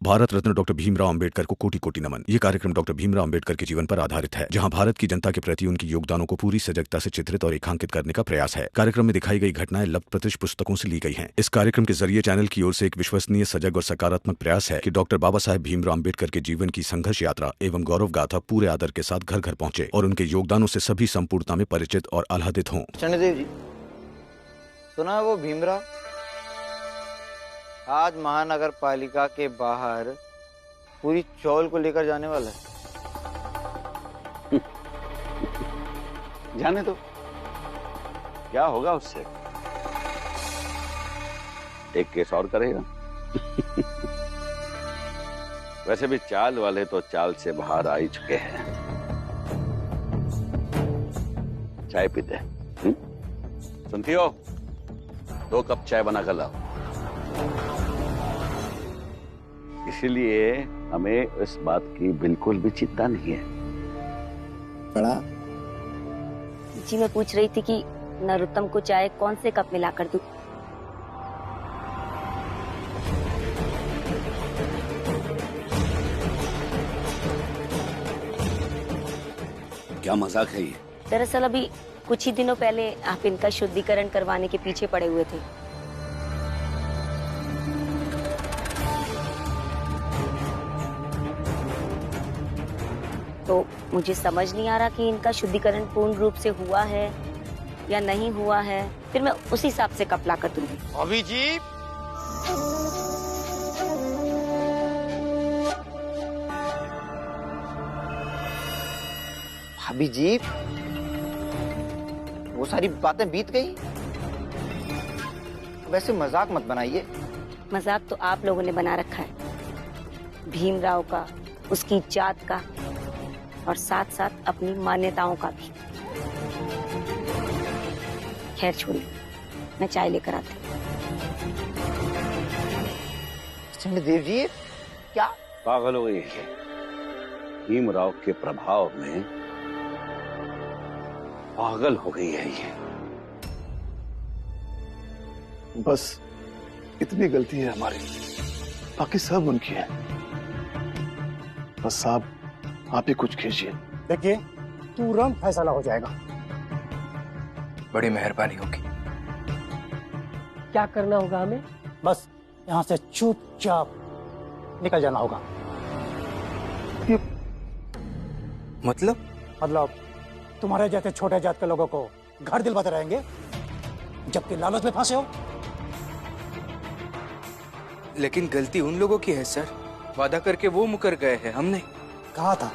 Bharat Ratna doctor Bhimrao Ambedkar को कोटि कोटि नमन। ये कार्यक्रम डॉक्टर भीमराव अंबेडकर के जीवन पर आधारित है, जहां भारत की जनता के प्रति उनके योगदानों को पूरी सजगता से चित्रित और रेखांकित करने का प्रयास है। कार्यक्रम में दिखाई गई घटनाएं लब्ध प्रतिष्ठ पुस्तकों से ली गई हैं। इस कार्यक्रम के जरिए चैनल की ओर से एक विश्वसनीय, सजग और सकारात्मक प्रयास है कि डॉक्टर बाबा साहेब भीमराव अंबेडकर के जीवन की संघर्ष यात्रा एवं गौरव गाथा पूरे आदर के साथ घर घर पहुंचे और उनके योगदानों से सभी संपूर्णता में परिचित और आह्लादित हों। चंडीदेव जी, सुना वो भीमराव आज महानगर पालिका के बाहर पूरी चौल को लेकर जाने वाला है। जाने दो, क्या होगा उससे? एक केस और करेगा। वैसे भी चाल वाले तो चाल से बाहर आ ही चुके हैं। चाय पीते हैं? सुनती हो? 2 कप चाय बना कर लाओ। इसीलिए हमें इस बात की बिल्कुल भी चिंता नहीं है। बड़ा जी, मैं पूछ रही थी कि नरोत्तम को चाय कौन से कप में लाकर दूं? क्या मजाक है ये? दरअसल अभी कुछ ही दिनों पहले आप इनका शुद्धिकरण करवाने के पीछे पड़े हुए थे। तो मुझे समझ नहीं आ रहा कि इनका शुद्धिकरण पूर्ण रूप से हुआ है या नहीं हुआ है। फिर मैं उसी हिसाब से कप ला कर दूंगी। अभिजीत, अभिजीत, वो सारी बातें बीत गई। वैसे मजाक मत बनाइए। मजाक तो आप लोगों ने बना रखा है, भीमराव का, उसकी जात का और साथ साथ अपनी मान्यताओं का भी। खैर छोड़िए, मैं चाय लेकर आती हूँ। चंडीदेव जी, क्या पागल हो गई है? भीमराव के प्रभाव में पागल हो गई है ये। बस इतनी गलती है हमारी, बाकी सब उनकी है। बस साहब, आप ही कुछ कीजिए। देखिए, तुरंत फैसला हो जाएगा। बड़ी मेहरबानी होगी। क्या करना होगा हमें? बस यहाँ से चुपचाप निकल जाना होगा। मतलब तुम्हारे जैसे छोटे जात के लोगों को घर दिलवाते रहेंगे, जबकि लालच में फंसे हो। लेकिन गलती उन लोगों की है सर, वादा करके वो मुकर गए हैं। हमने कहा था।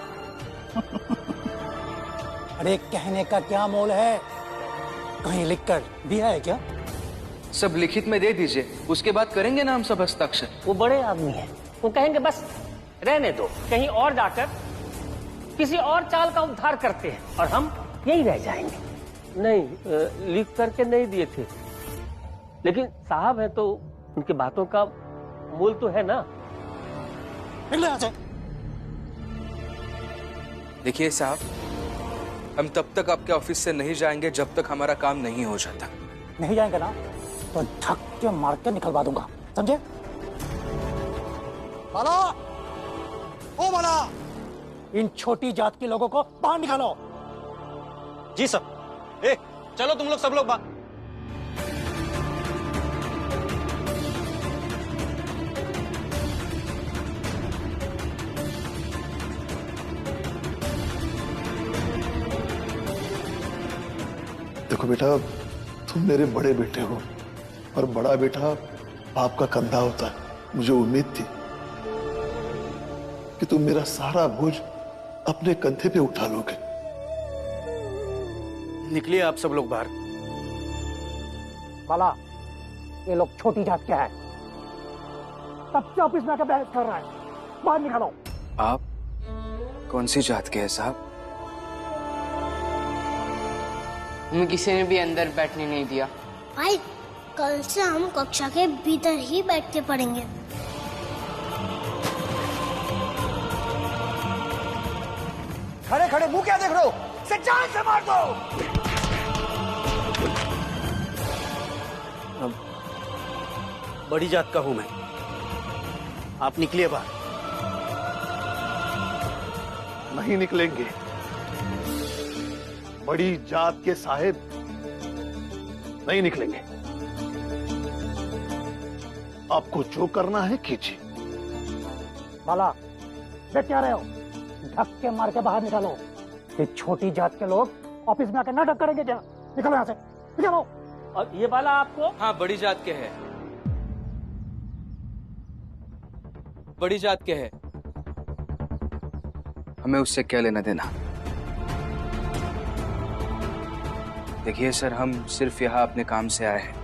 अरे कहने का क्या मोल है? कहीं लिखकर दिया है क्या? सब लिखित में दे दीजिए, उसके बाद करेंगे ना हम सब हस्ताक्षर। वो बड़े आदमी हैं, वो कहेंगे बस रहने दो, कहीं और जाकर किसी और चाल का उद्धार करते हैं और हम यही रह जाएंगे। नहीं, लिख करके नहीं दिए थे, लेकिन साहब है तो उनकी बातों का मूल तो है ना। देखिए साहब, हम तब तक आपके ऑफिस से नहीं जाएंगे जब तक हमारा काम नहीं हो जाता। नहीं जाएंगे ना तो धक्के मार के निकलवा दूंगा, समझे? बाला, ओ बाला, इन छोटी जात के लोगों को बाहर निकालो। जी सर। ए, चलो तुम लोग सब लोग बाहर। देखो बेटा, तुम मेरे बड़े बेटे हो और बड़ा बेटा बाप का कंधा होता है। मुझे उम्मीद थी कि तुम मेरा सारा बोझ अपने कंधे पे उठा लोगे। निकलिए आप सब लोग बाहर। बाला, ये लोग छोटी जात के हैं, तब से ऑफिस में आकर बहस कर रहा है। बाहर निकालो। आप कौन सी जात के हैं साहब? हमें किसी ने भी अंदर बैठने नहीं दिया। भाई, कल से हम कक्षा के भीतर ही बैठ के पढ़ेंगे। खड़े खड़े मुंह क्या देख रहे हो? से जान से मार दो। बड़ी जात का हूं मैं, आप निकलिए बाहर। नहीं निकलेंगे। बड़ी जात के साहिब नहीं निकलेंगे। आपको जो करना है कीजिए। बाला, बैठ क्या रहे हो? धक्के मार के बाहर निकालो। ये छोटी जात के लोग ऑफिस में आकर नाटक करेंगे क्या? निकलो यहाँ से, निकलो। और ये वाला आपको? हाँ, बड़ी जात के है। बड़ी जात के है। हमें उससे क्या लेना देना? देखिए सर, हम सिर्फ यहाँ अपने काम से आए हैं।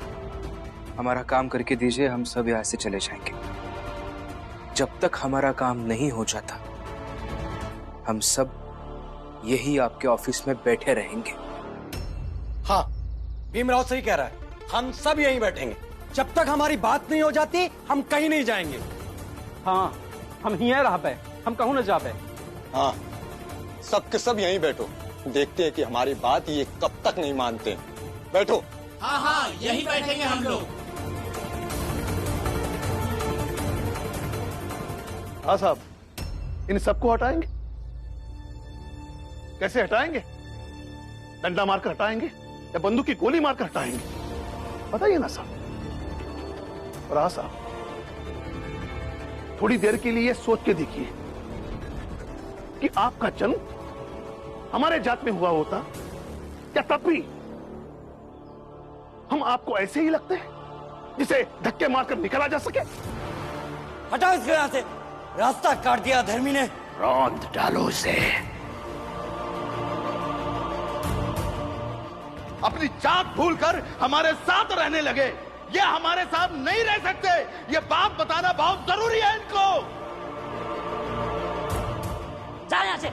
हमारा काम करके दीजिए, हम सब यहाँ से चले जाएंगे। जब तक हमारा काम नहीं हो जाता, हम सब यही आपके ऑफिस में बैठे रहेंगे। हाँ, भीमराव सही कह रहा है। हम सब यहीं बैठेंगे। जब तक हमारी बात नहीं हो जाती, हम कहीं नहीं जाएंगे। हाँ, हम ही रह पे, हम कहूँ न जा पे। हाँ, सब के सब यहीं बैठो। देखते हैं कि हमारी बात ये कब तक नहीं मानते। बैठो। हाँ हाँ, यहीं बैठेंगे हम लोग। हाँ साहब, इन सबको हटाएंगे? कैसे हटाएंगे? डंडा मारकर हटाएंगे या बंदूक की गोली मारकर हटाएंगे? बताइए ना साहब। और हाँ साहब, थोड़ी देर के लिए सोच के देखिए कि आपका जन्म हमारे जात में हुआ होता, क्या तब भी हम आपको ऐसे ही लगते हैं जिसे धक्के मारकर निकला जा सके? हटाओ इसको यहाँ से। रास्ता काट दिया धर्मी ने। रौंद डालो उसे। अपनी जात भूलकर हमारे साथ रहने लगे। ये हमारे साथ नहीं रह सकते। ये बात बताना बहुत जरूरी है इनको। जा यहाँ से।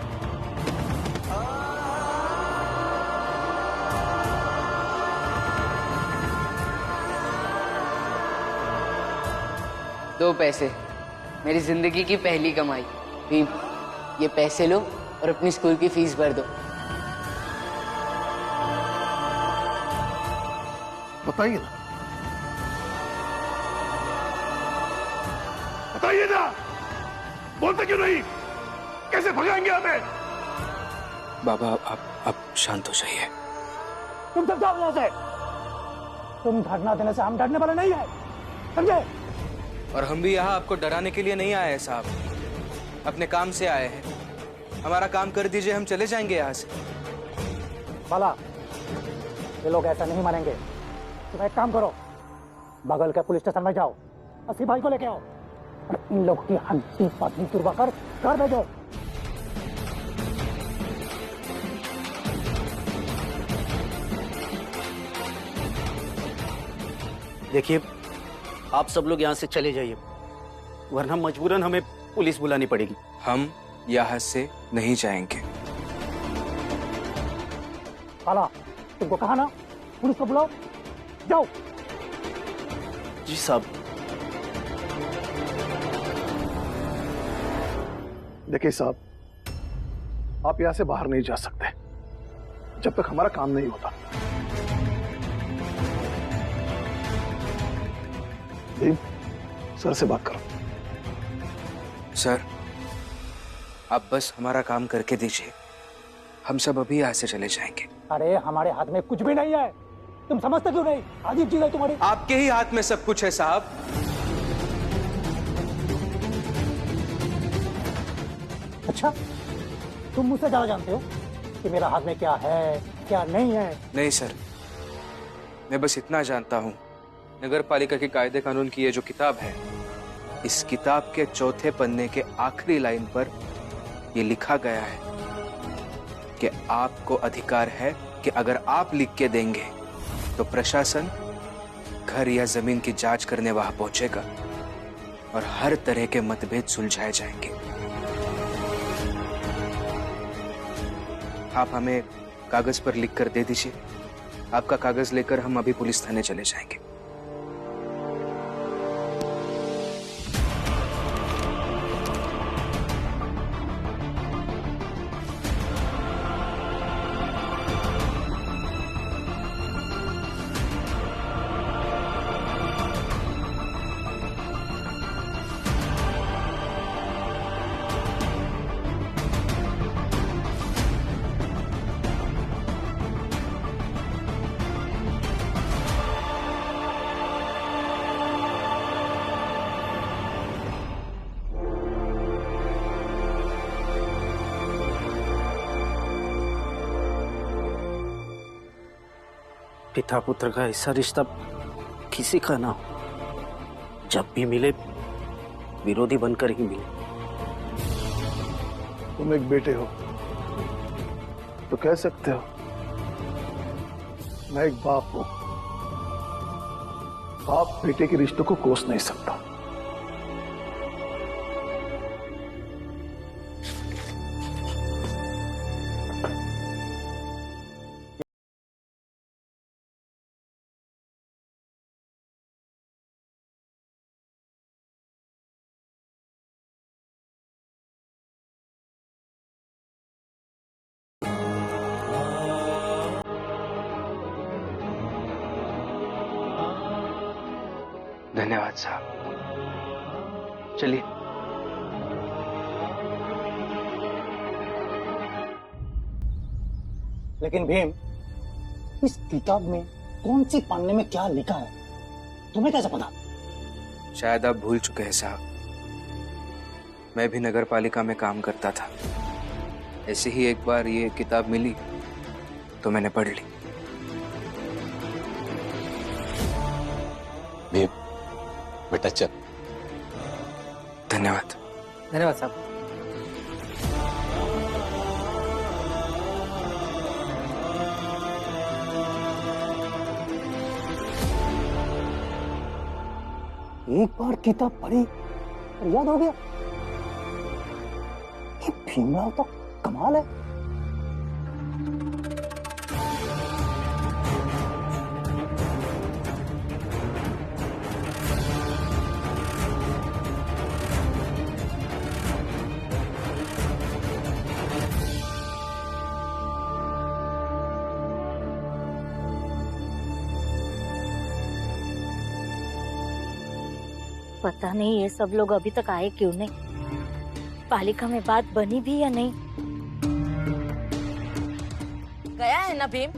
दो पैसे, मेरी जिंदगी की पहली कमाई। भीम, ये पैसे लो और अपनी स्कूल की फीस भर दो। बताइए ना, बताइए ना, बोलते क्यों नहीं? कैसे भगाएंगे हमें? बाबा, आप शांत हो जाइए। तुम सब जाओ यहाँ से। तुम धरना देने से हम डरने वाले नहीं है, समझे? और हम भी यहाँ आपको डराने के लिए नहीं आए हैं साहब, अपने काम से आए हैं। हमारा काम कर दीजिए, हम चले जाएंगे यहाँ से। बाला, ये लोग ऐसा नहीं मानेंगे। तुम एक काम करो, बगल के पुलिस स्टेशन में जाओ, अस्सी भाई को लेके आओ और इन लोग की हड्डी पसली तुड़वा कर घर भेजो। देखिए, आप सब लोग यहाँ से चले जाइए, वरना मजबूरन हमें पुलिस बुलानी पड़ेगी। हम यहाँ से नहीं जाएंगे। बाला, तुमको कहा ना, पुलिस को बुलाओ, जाओ। जी साहब। देखिए साहब, आप यहां से बाहर नहीं जा सकते जब तक हमारा काम नहीं होता। सर से बात करो। सर, आप बस हमारा काम करके दीजिए, हम सब अभी यहाँ से चले जाएंगे। अरे हमारे हाथ में कुछ भी नहीं है, तुम समझते क्यों नहीं? अजीब चीज है तुम्हारी। आपके ही हाथ में सब कुछ है साहब। अच्छा, तुम मुझसे ज्यादा जानते हो कि मेरा हाथ में क्या है क्या नहीं है? नहीं सर, मैं बस इतना जानता हूँ, नगर पालिका के कायदे कानून की ये जो किताब है, इस किताब के चौथे पन्ने के आखिरी लाइन पर ये लिखा गया है कि आपको अधिकार है कि अगर आप लिख के देंगे तो प्रशासन घर या जमीन की जांच करने वहां पहुंचेगा और हर तरह के मतभेद सुलझाए जाएंगे। आप हमें कागज पर लिख कर दे दीजिए। आपका कागज लेकर हम अभी पुलिस थाने चले जाएंगे। पिता पुत्र का ऐसा रिश्ता किसी का ना हो, जब भी मिले विरोधी बनकर ही मिले। तुम एक बेटे हो तो कह सकते हो, मैं एक बाप हूं। बाप बेटे के रिश्तों को कोस नहीं सकता। धन्यवाद साहब। चलिए। लेकिन भीम, इस किताब में कौन सी पन्ने में क्या लिखा है तुम्हें कैसे पता? शायद आप भूल चुके हैं साहब, मैं भी नगर पालिका में काम करता था। ऐसे ही एक बार ये किताब मिली तो मैंने पढ़ ली। भीम, बेटा चल। धन्यवाद। धन्यवाद साहब। एक बार किताब पढ़ी और याद हो गया। ये भीमराव तो कमाल है। पता नहीं ये सब लोग अभी तक आए क्यों नहीं। पालिका में बात बनी भी या नहीं। गया है ना भीम?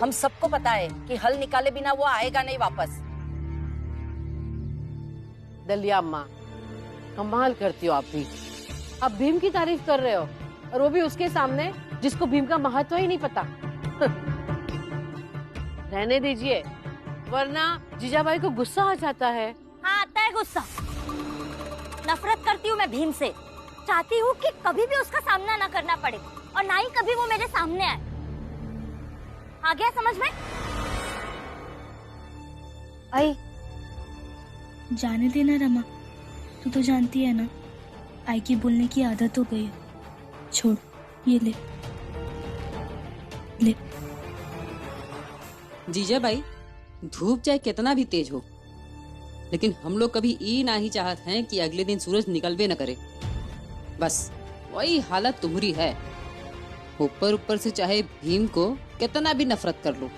हम सबको पता है कि हल निकाले बिना वो आएगा नहीं वापस। दलिया अम्मा, कमाल करती हो आप भी। आप भीम की तारीफ कर रहे हो और वो भी उसके सामने जिसको भीम का महत्व ही नहीं पता। रहने दीजिए, वरना जीजाबाई को गुस्सा आ जाता है। हाँ, आता है गुस्सा। नफरत करती हूँ मैं भीम से। चाहती हूँ कि कभी भी उसका सामना ना करना पड़े और ना ही कभी वो मेरे सामने आए। आ गया समझ में? आई जाने देना रमा, तू तो जानती है ना आई की बोलने की आदत हो गई है। छोड़, ये ले ले। जीजा भाई, धूप चाहे कितना भी तेज हो, लेकिन हम लोग कभी ये ना ही चाहते हैं कि अगले दिन सूरज निकलवे न करे। बस वही हालत तुम्हारी है। ऊपर ऊपर से चाहे भीम को कितना भी नफरत कर लो,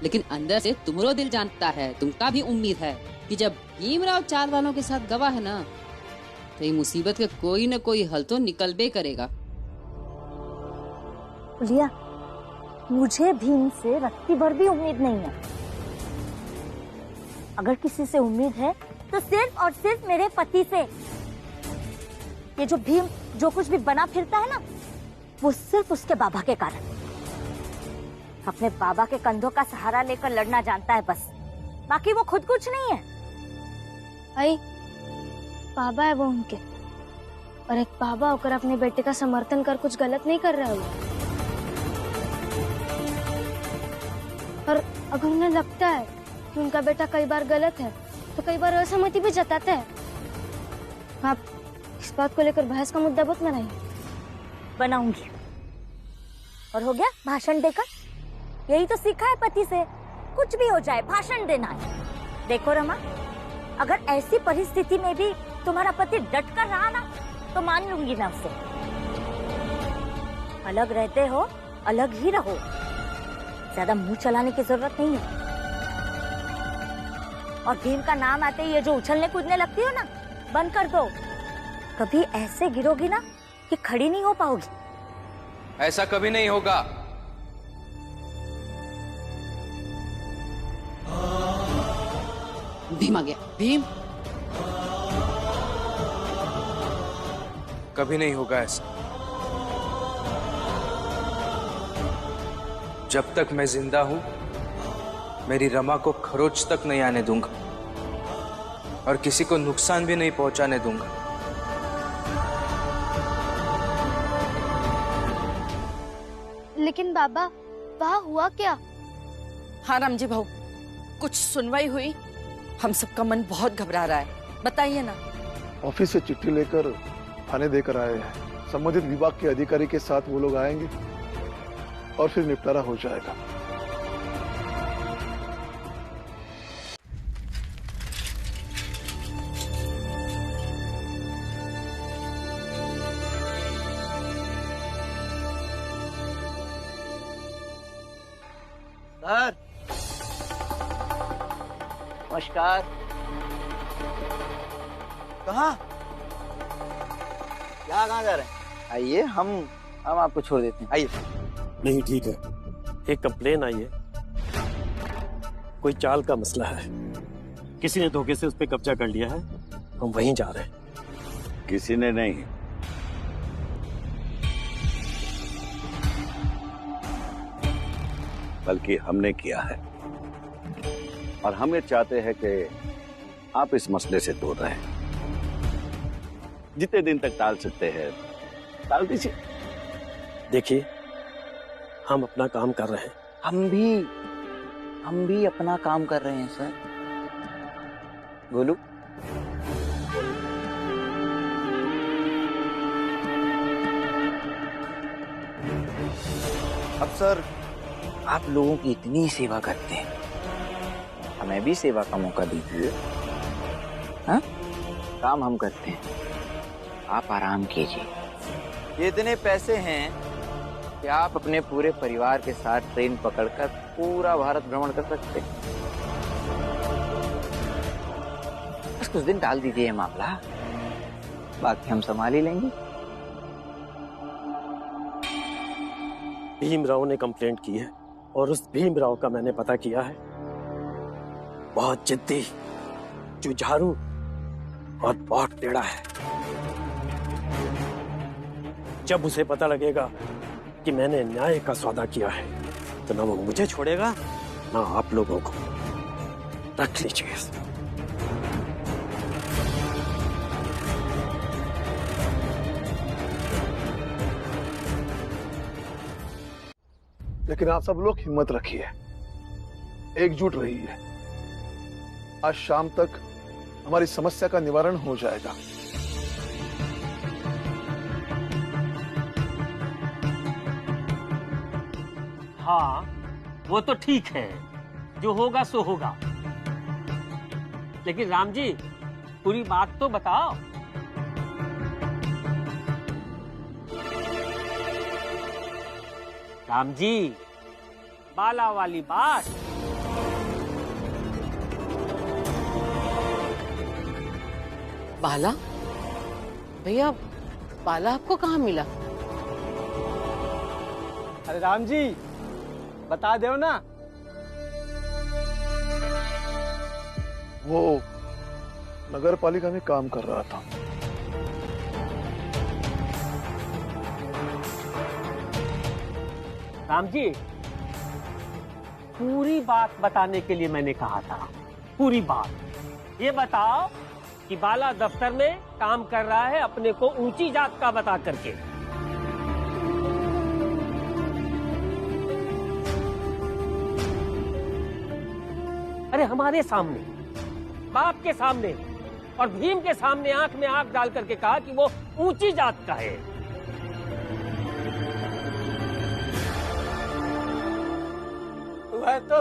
लेकिन अंदर से तुम्हारा दिल जानता है, तुमका भी उम्मीद है कि जब भीमराव चाल वालों के साथ गवा है ना, तो ये मुसीबत का कोई न कोई हल तो निकलबे करेगा। लिया, मुझे भीम से रत्ती भर भी उम्मीद नहीं है। अगर किसी से उम्मीद है तो सिर्फ और सिर्फ मेरे पति से। ये जो भीम जो कुछ भी बना फिरता है ना, वो सिर्फ उसके बाबा के कारण। अपने बाबा के कंधों का सहारा लेकर लड़ना जानता है बस, बाकी वो खुद कुछ नहीं है। आई, बाबा है वो उनके, और एक बाबा होकर अपने बेटे का समर्थन कर कुछ गलत नहीं कर रहा है। और अगर उन्हें लगता है कि उनका बेटा कई बार गलत है, तो कई बार असहमति भी जताते हैं। आप इस बात को लेकर बहस का मुद्दा मत बनाइए। बनाऊंगी। और हो गया भाषण देकर? यही तो सीखा है पति से, कुछ भी हो जाए भाषण देना है। देखो रमा, अगर ऐसी परिस्थिति में भी तुम्हारा पति डट कर रहा ना, तो मान लूंगी मैं उससे। अलग रहते हो, अलग ही रहो। ज्यादा मुंह चलाने की जरूरत नहीं है। और भीम का नाम आते ही ये जो उछलने कूदने लगती हो ना, बंद कर दो। कभी ऐसे गिरोगी ना कि खड़ी नहीं हो पाओगी। ऐसा कभी नहीं होगा। भीम आ गया। भीम, कभी नहीं होगा ऐसा। जब तक मैं जिंदा हूं मेरी रमा को खरोच तक नहीं आने दूंगा और किसी को नुकसान भी नहीं पहुंचाने दूंगा। लेकिन बाबा वहाँ हुआ क्या? हाँ रामजी भाऊ, कुछ सुनवाई हुई? हम सबका मन बहुत घबरा रहा है, बताइए ना। ऑफिस से चिट्ठी लेकर थाने देकर आए हैं। संबंधित विभाग के अधिकारी के साथ वो लोग आएंगे और फिर निपटारा हो जाएगा। सर नमस्कार। कहाँ जा रहे हैं? आइए, हम आपको छोड़ देते हैं, आइए। नहीं ठीक है, एक कंप्लेन आई है, कोई चाल का मसला है, किसी ने धोखे से उस पर कब्जा कर लिया है, हम वहीं जा रहे हैं। किसी ने नहीं, बल्कि हमने किया है और हम ये चाहते हैं कि आप इस मसले से दूर रहें। जितने दिन तक टाल सकते हैं टाल दीजिए। देखिए, हम अपना काम कर रहे हैं। हम भी अपना काम कर रहे हैं सर। गोलू, अब सर आप लोगों की इतनी सेवा करते हैं, हमें भी सेवा का मौका दीजिए। हाँ, काम हम करते हैं, आप आराम कीजिए। ये इतने पैसे हैं कि आप अपने पूरे परिवार के साथ ट्रेन पकड़कर पूरा भारत भ्रमण कर सकते हैं। बस कुछ दिन टाल दीजिए मामला, बाकी हम संभाल ही लेंगे। भीमराव ने कंप्लेंट की है और उस भीमराव का मैंने पता किया है। बहुत जिद्दी, जुझारू और बहुत टेढ़ा है। जब उसे पता लगेगा कि मैंने न्याय का सौदा किया है तो ना वो मुझे छोड़ेगा ना आप लोगों को। रख लीजिए। लेकिन आप सब लोग हिम्मत रखिए, एकजुट रहिए। आज शाम तक हमारी समस्या का निवारण हो जाएगा। हाँ, वो तो ठीक है, जो होगा सो होगा। लेकिन राम जी, पूरी बात तो बताओ। राम जी, बाला वाली बात। बाला? भैया, बाला आपको कहाँ मिला? अरे राम जी, बता दो ना। वो नगर पालिका में काम कर रहा था। राम जी, पूरी बात बताने के लिए मैंने कहा था, पूरी बात। ये बताओ कि बाला दफ्तर में काम कर रहा है अपने को ऊंची जात का बता करके। अरे हमारे सामने, बाप के सामने और भीम के सामने आंख में आंख डाल करके कहा कि वो ऊंची जात का है। है तो,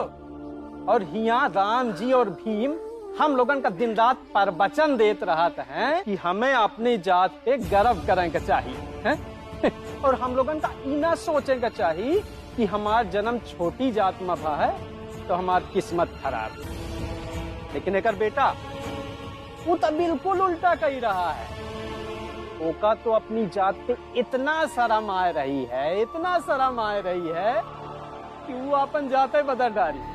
और हिया राम जी और भीम हम लोगन का दिन रात प्रवचन देत रहत हैं कि हमें अपनी जात पे गर्व करेंगे चाहिए, हैं? और हम लोगन का इना सोचेंगे चाहिए कि हमार जन्म छोटी जात में भा है तो हमार किस्मत खराब है। लेकिन एक बेटा वो तो बिल्कुल उल्टा कही रहा है। ओका तो अपनी जात पे इतना शर्म आ रही है, इतना शर्म आ रही है कि वो अपन जाते बदल डाली।